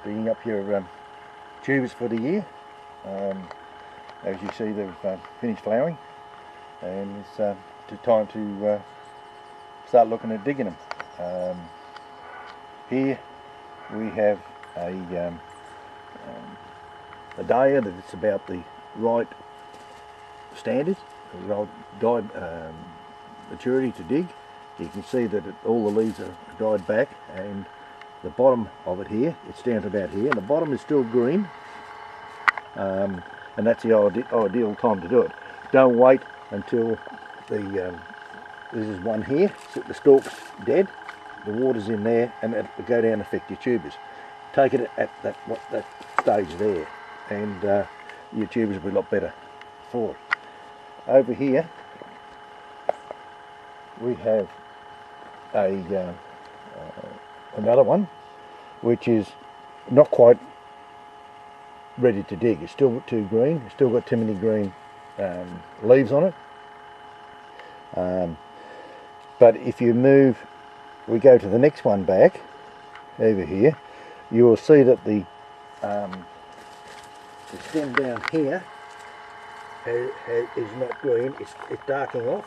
bringing up your tubers for the year. As you see, they've finished flowering, and it's time to start looking at digging them. Here we have a Dahlia that's about the right standard, the right maturity to dig. You can see that all the leaves are dried back, and the bottom of it here, it's down to about here, and the bottom is still green, and that's the ideal time to do it. Don't wait until this is one here, so the stalk's dead, the water's in there, and it will go down and affect your tubers. Take it at that stage there, and your tubers will be a lot better for it. Over here we have another one which is not quite ready to dig. It's still too green, it's still got too many green leaves on it. But if you move, we go to the next one back over here, you will see that the stem down here is not green, it's darkening off.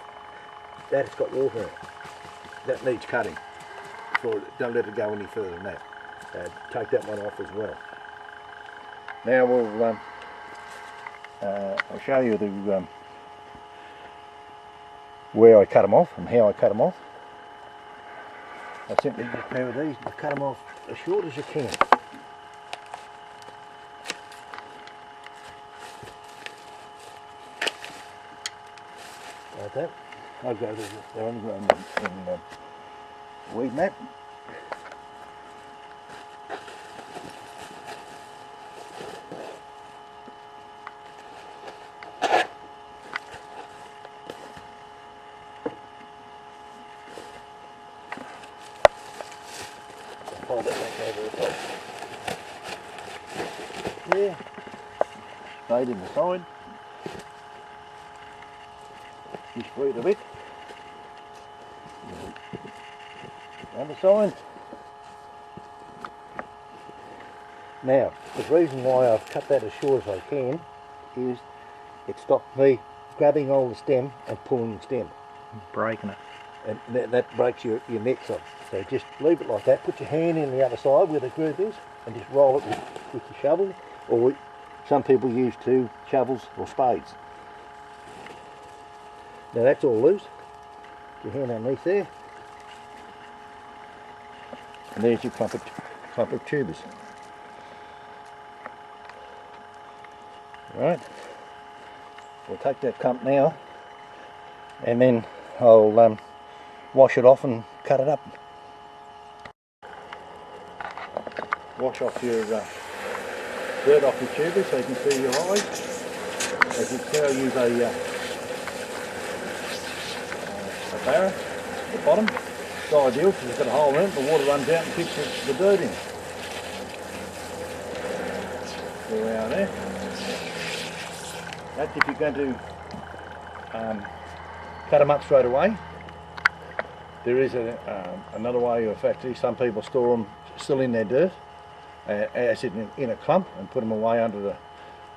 That's got water in it. That needs cutting. Don't let it go any further than that. Take that one off as well. Now I'll show you the where I cut them off and how I cut them off. I simply get a pair of these and cut them off as short as you can. Like that. I'll go to the only one in weed mat. Hold it back over the top. There. Spade in the side. Just squeeze a bit. Other side. Now, the reason why I've cut that as short as I can is it stopped me grabbing hold of the stem and pulling the stem. Breaking it. And that breaks your necks off. So just leave it like that, put your hand in the other side where the groove is, and just roll it with your shovel, or some people use two shovels or spades. Now that's all loose. Put your hand underneath there. And there's your clump of tubers. Right. We'll take that clump now, and then I'll wash it off and cut it up. Wash off your dirt off your tubers so you can see your eyes. As you can see, I use a barrow at the bottom. It's ideal because it's got a hole in it, the water runs out and keeps the dirt in. There we are there. That's if you're going to cut them up straight away. There is another way of actually, some people store them still in their dirt, as in a clump, and put them away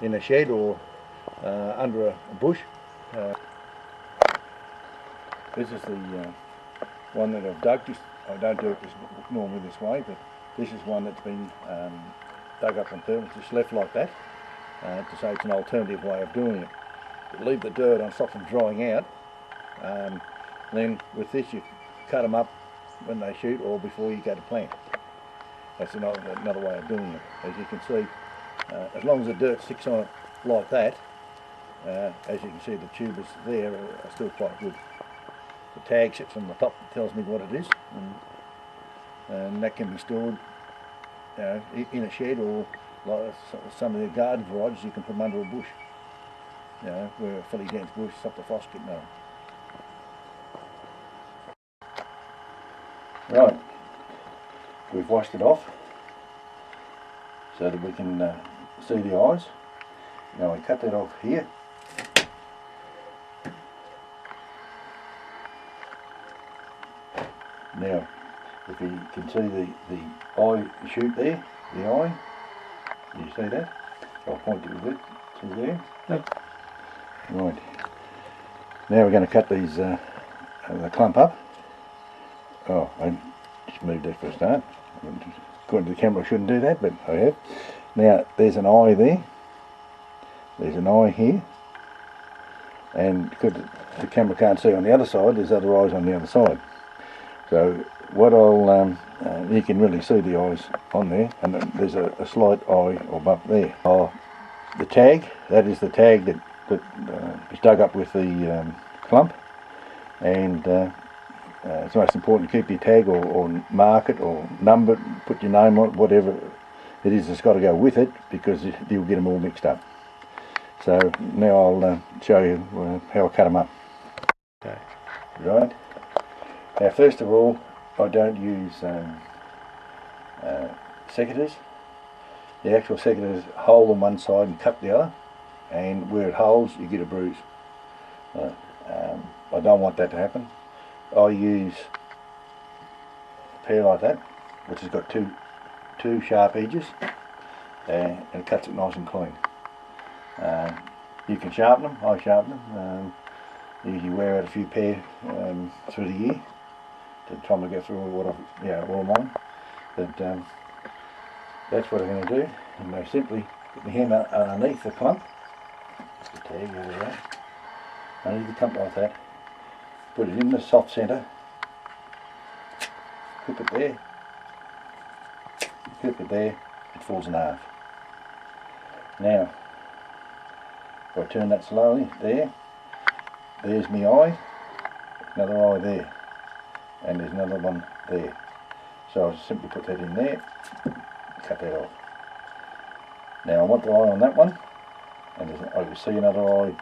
in a shed or under a bush. This is the one that I've dug. I don't do it normally this way, but this is one that's been dug up on purpose, just left like that, to say it's an alternative way of doing it. But leave the dirt on, stop them drying out. Then with this you cut them up when they shoot or before you go to plant. That's another way of doing it. As you can see, as long as the dirt sticks on it like that, as you can see, the tubers there are still quite good. The tag sits on the top that tells me what it is, and that can be stored in a shed, or like some of the garden varieties, you can put them under a bush, where a fully dense bush, stop the frost getting on. Right, we've washed it off so that we can see the eyes. Now I cut that off here. Now, if you can see the eye shoot there, the eye, You see that? I'll point you with it to there. Yep. Right. Now we're going to cut these the clump up. Oh, I just moved that for a start. According to the camera I shouldn't do that, but I have. Now there's an eye there. There's an eye here. And because the camera can't see on the other side, there's other eyes on the other side. So what I'll, you can really see the eyes on there, and then there's a slight eye or bump there. The tag, that is the tag that is dug up with the clump, and it's most important to keep your tag or mark it or number it, put your name on it, whatever it is that's got to go with it, because you'll get them all mixed up. So now I'll show you how I cut them up. Okay. Right. Now first of all, I don't use secateurs. The actual secateurs hole on one side and cut the other, and where it holes you get a bruise. I don't want that to happen. I use a pair like that, which has got two sharp edges, and it cuts it nice and clean. You can sharpen them. I sharpen them. Usually wear out a few pair through the year to try and get through what I'm on. But that's what I'm going to do. And I simply put my hand underneath the clump. The tag out of that. Underneath the clump like that. Put it in the soft centre. Clip it there. Clip it there. It falls in half. Now, if I turn that slowly, there's my eye, another eye there, and there's another one there. So I'll simply put that in there, cut that off. Now I want the eye on that one, and I can see another eye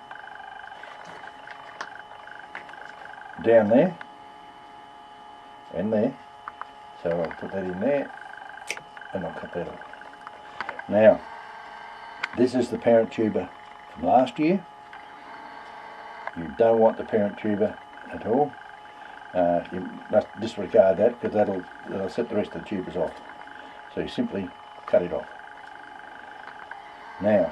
down there, and there. So I'll put that in there, and I'll cut that off. Now, this is the parent tuber from last year. You don't want the parent tuber at all. You must disregard that, because that'll set the rest of the tubers off. So you simply cut it off. Now,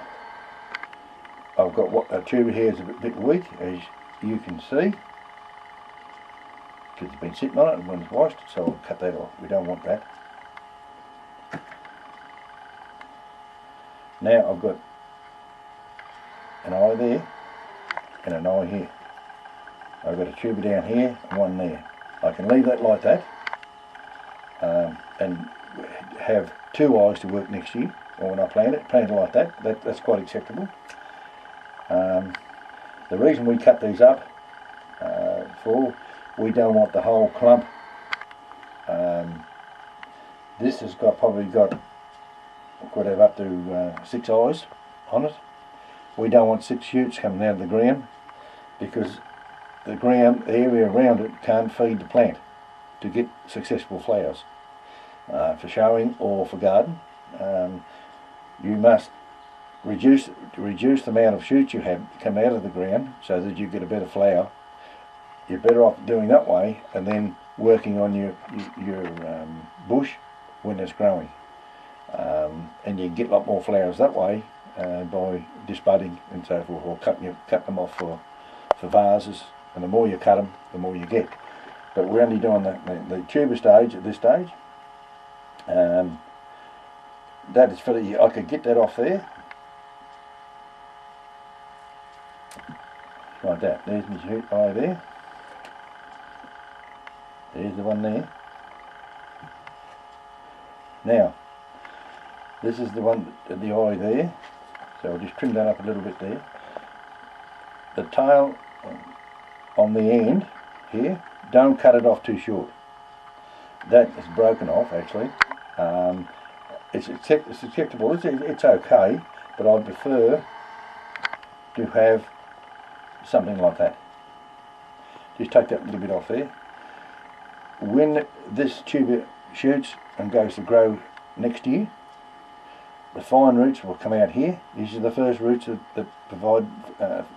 I've got what a tuber here is a bit weak, as you can see, because it's been sitting on it and when it's washed, so I'll cut that off. We don't want that. Now I've got an eye there and an eye here. I've got a tuber down here and one there. I can leave that like that and have two eyes to work next year, or when I plant it like that. That's quite acceptable. The reason we cut these up we don't want the whole clump. This has probably got could have up to 6 eyes on it. We don't want 6 shoots coming out of the ground, because the area around it can't feed the plant to get successful flowers for showing or for garden. You must reduce the amount of shoots you have come out of the ground so that you get a better flower. You're better off doing that way and then working on your bush when it's growing. And you get a lot more flowers that way by disbudding and so forth, or cut them off for vases. And the more you cut them, the more you get. But we're only doing the tuber stage at this stage. That is fairly. I could get that off there, like that. There's my shoot eye there. There's the one there. Now, this is the one, the eye there. So I'll just trim that up a little bit there. The tail on the end here, don't cut it off too short. That is broken off actually. It's acceptable. It's okay, but I prefer to have something like that. Just take that little bit off there. When this tuber shoots and goes to grow next year, the fine roots will come out here. These are the first roots that provide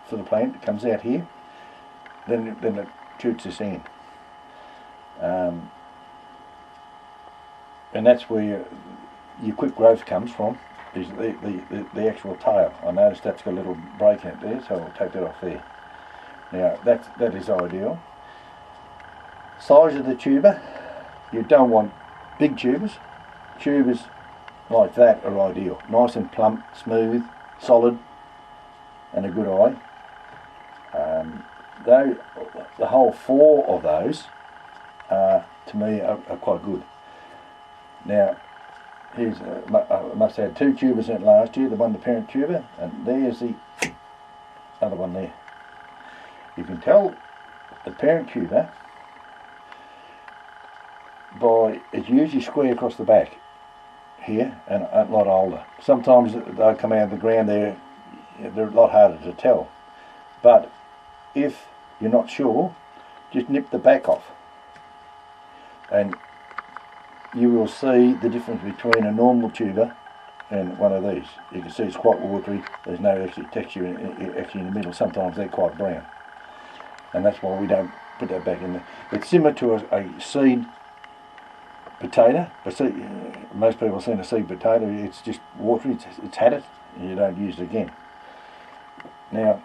for the plant. It comes out here, then it shoots this in. And that's where your quick growth comes from, is the actual tail. I noticed that's got a little break in it there, so I'll take that off there. Now that is ideal. Size of the tuber, you don't want big tubers. Tubers like that are ideal. Nice and plump, smooth, solid, and a good eye. The whole 4 of those to me are quite good. Now here's I must have had 2 tubers in it last year, the parent tuber, and there's the other one there. You can tell the parent tuber by, it's usually square across the back here and a lot older. Sometimes they'll come out of the ground, they're a lot harder to tell. But if you're not sure, just nip the back off and you will see the difference between a normal tuber and one of these. You can see it's quite watery, there's no actually texture actually in the middle. Sometimes they're quite brown, and that's why we don't put that back in there. It's similar to a seed potato. Most people have seen a seed potato. It's just watery, it's had it, and you don't use it again. Now,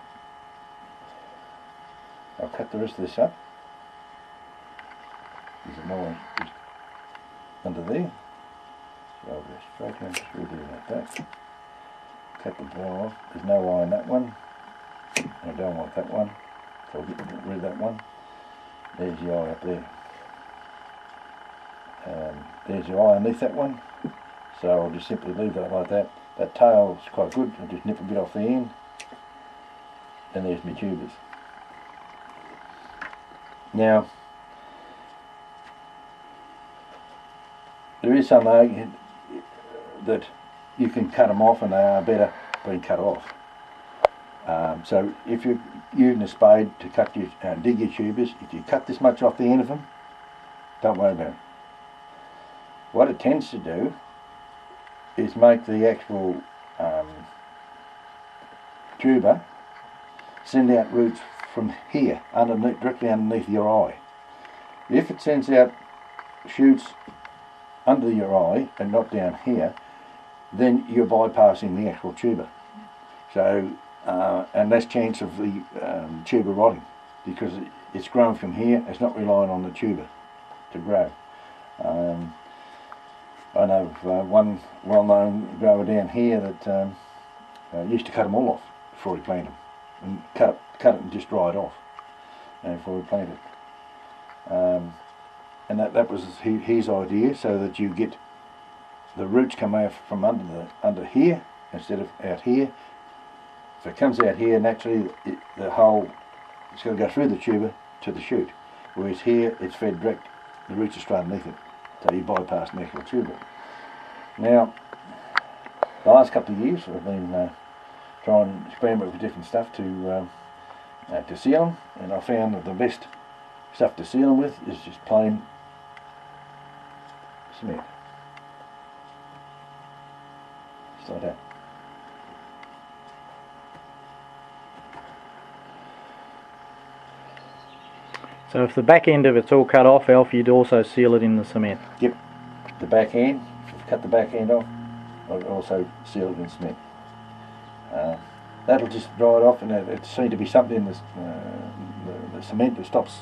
I'll cut the rest of this up. There's more under there. So I'll go straight down through there like that. Cut the ball off. There's no eye in that one. I don't want that one, so I'll get rid of that one. There's the eye up there. There's your eye underneath that one, so I'll just simply leave that like that. That tail's quite good, I'll just nip a bit off the end, and there's my tubers. Now, there is some argument that you can cut them off and they are better being cut off. So if you're using a spade to cut your, dig your tubers, if you cut this much off the end of them, don't worry about it. What it tends to do is make the actual tuber send out roots from here, directly underneath your eye. If it sends out shoots under your eye and not down here, then you're bypassing the actual tuber. So, and less chance of the tuber rotting, because it's grown from here, it's not relying on the tuber to grow. I know of one well-known grower down here that used to cut them all off before he planted them, and cut it and just dry it off before he planted it. And that was his idea, so that you get the roots come out from under here instead of out here. If it comes out here, naturally it's got to go through the tuber to the shoot, whereas here it's fed direct, the roots are straight underneath it. So you bypass the actual tuber. Now, the last couple of years I've been trying to experiment with different stuff to seal them, and I found that the best stuff to seal them with is just plain cement. Just like that. So if the back end of it's all cut off, Alf, you'd also seal it in the cement? Yep, the back end, if you cut the back end off, I'll also seal it in cement. That'll just dry it off, and it seems to be something in the cement that stops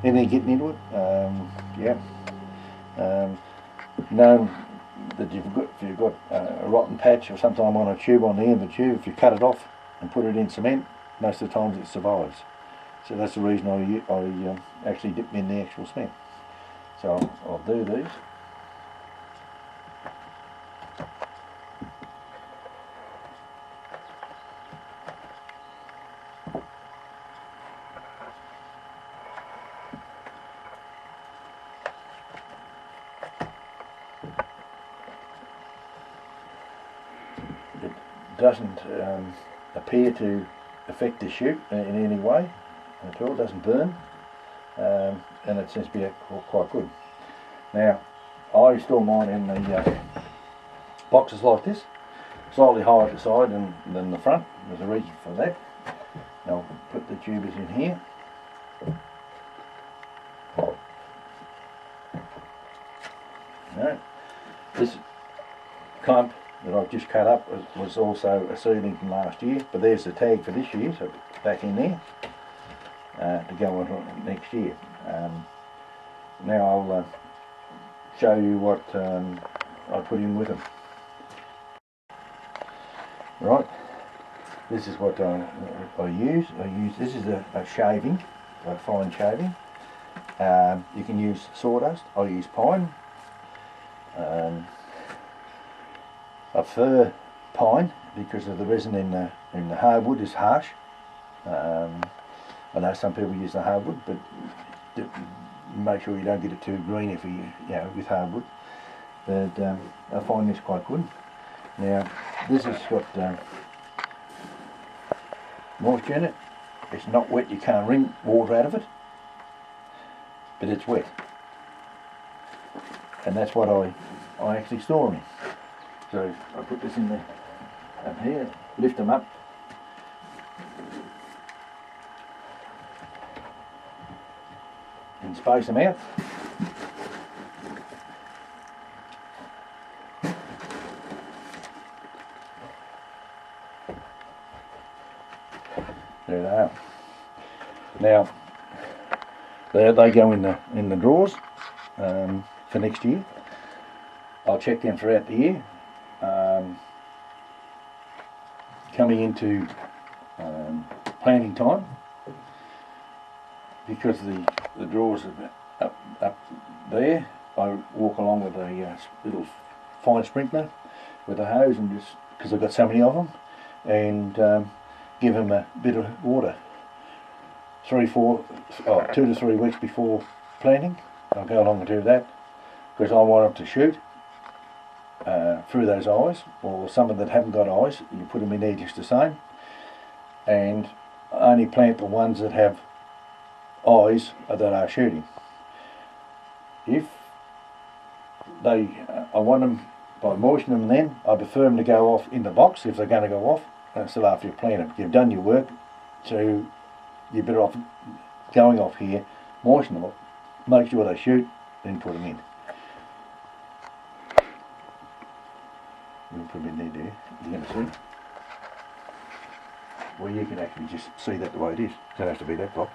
anything getting into it. Known that if you've got a rotten patch or something on a tube, on the end of the tube, if you cut it off and put it in cement, most of the times it survives. So that's the reason I actually dip in the actual cement. So I'll do these. It doesn't appear to affect the shoot in any way at all. It doesn't burn, and it seems to be quite good. Now, I store mine in the boxes like this, slightly higher at the side than the front. There's a reason for that. I'll put the tubers in here. No, this can't that I've just cut up was also a seedling from last year, but there's the tag for this year, so it's back in there to go on next year. Now I'll show you what I put in with them. Right, this is what I use. This is a shaving, a fine shaving. You can use sawdust. I use pine. I prefer pine because of the resin in the hardwood is harsh. I know some people use the hardwood, but make sure you don't get it too green if you with hardwood. But I find this quite good. Now this has got moisture in it. It's not wet. You can't wring water out of it, but it's wet, and that's what I actually store them in. So I put this in there up here, lift them up, and space them out. There they are. Now they go in the drawers for next year. I'll check them throughout the year. Coming into planting time, because the drawers are up there, I walk along with a little fine sprinkler with a hose, and just because I've got so many of them, and give them a bit of water 2 to 3 weeks before planting. I'll go along and do that because I want them to shoot through those eyes, or some that haven't got eyes, you put them in there just the same, and only plant the ones that have eyes that are shooting. If I want them, by moistening them then, I prefer them to go off in the box if they're going to go off. Still after you plant them, you've done your work, so you're better off going off here, moisten them up, make sure they shoot, then put them in. We'll put them in there, dear. You're going to see. Well, you can actually just see that the way it is. It doesn't have to be that box.